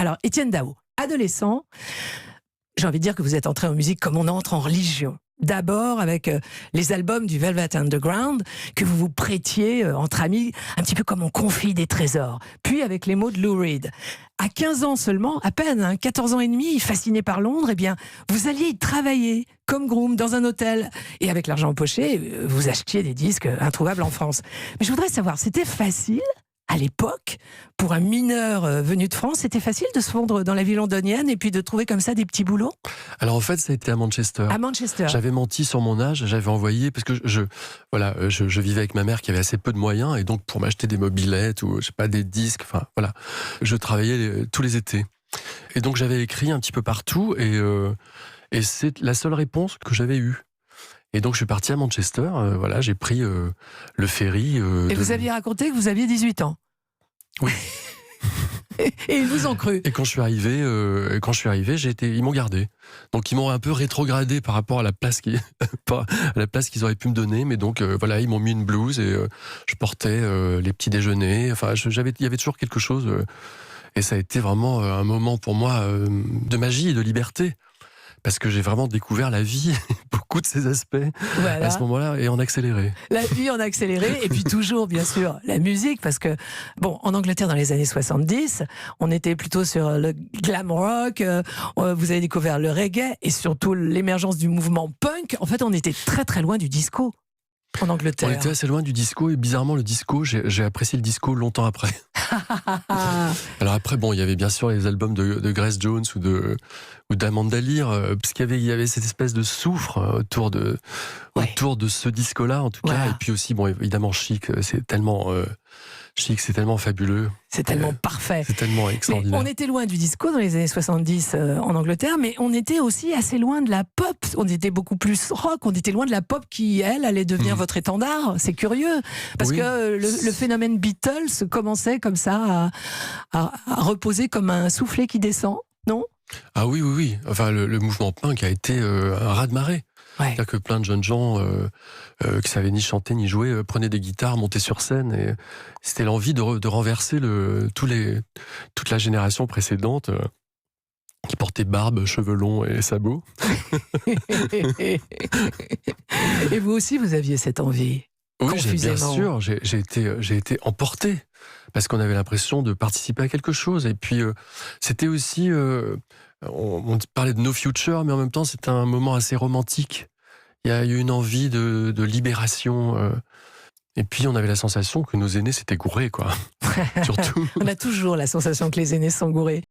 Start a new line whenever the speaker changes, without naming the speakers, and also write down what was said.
Alors, Étienne Dao, adolescent, j'ai envie de dire que vous êtes entré en musique comme on entre en religion. D'abord avec les albums du Velvet Underground que vous vous prêtiez entre amis, un petit peu comme on confie des trésors. Puis avec les mots de Lou Reed. À 15 ans seulement, à peine, 14 ans et demi, fasciné par Londres, eh bien, vous alliez y travailler comme groom dans un hôtel. Et avec l'argent empoché, vous achetiez des disques introuvables en France. Mais je voudrais savoir, c'était facile à l'époque, pour un mineur venu de France, c'était facile de se fondre dans la vie londonienne et puis de trouver comme ça des petits boulots?
Alors en fait, ça a été à Manchester.
À Manchester.
J'avais menti sur mon âge, j'avais envoyé, parce que je vivais avec ma mère qui avait assez peu de moyens, et donc pour m'acheter des mobylettes ou je sais pas, des disques, enfin voilà, je travaillais tous les étés. Et donc j'avais écrit un petit peu partout, et c'est la seule réponse que j'avais eue. Et donc je suis parti à Manchester, voilà, j'ai pris le ferry.
Et vous aviez raconté que vous aviez 18 ans.
Oui.
Et ils vous ont cru.
Et quand je suis arrivé, ils m'ont gardé. Donc ils m'ont un peu rétrogradé par rapport à la place qu'ils auraient pu me donner. Mais donc voilà, ils m'ont mis une blouse et je portais les petits déjeuners. Enfin, il y avait toujours quelque chose. Et ça a été vraiment un moment pour moi de magie et de liberté. Parce que j'ai vraiment découvert la vie, beaucoup de ses aspects,
voilà.
À ce moment-là, et en accéléré.
La vie en accéléré, et puis toujours, bien sûr, la musique, parce que, bon, en Angleterre, dans les années 70, on était plutôt sur le glam rock, vous avez découvert le reggae, et surtout l'émergence du mouvement punk. En fait, on était très très loin du disco. En Angleterre.
On était assez loin du disco, et bizarrement le disco, j'ai apprécié le disco longtemps après. Alors après, bon, il y avait bien sûr les albums de Grace Jones ou d'Amanda Lear, parce qu'il y avait cette espèce de soufre autour de ce disco-là, en tout cas. Et puis aussi, bon, évidemment, Chic, c'est tellement fabuleux.
C'est tellement parfait.
C'est tellement extraordinaire.
Mais on était loin du disco dans les années 70 en Angleterre, mais on était aussi assez loin de la pop. On était beaucoup plus rock. On était loin de la pop qui, elle, allait devenir votre étendard. C'est curieux. Parce que le phénomène Beatles commençait comme ça à reposer comme un soufflet qui descend, non?
Ah oui. Enfin, le mouvement punk a été un rise-marée.
Ouais.
C'est-à-dire que plein de jeunes gens qui savaient ni chanter ni jouer prenaient des guitares, montaient sur scène, et c'était l'envie de renverser toute la génération précédente qui portait barbe, cheveux longs et sabots.
Et vous aussi, vous aviez cette envie?
Oui, bien sûr, j'ai été emporté parce qu'on avait l'impression de participer à quelque chose. Et puis c'était aussi, on parlait de No Future, mais en même temps c'était un moment assez romantique. Il y a eu une envie de libération. Et puis on avait la sensation que nos aînés s'étaient gourés, quoi. Surtout.
On a toujours la sensation que les aînés sont gourés.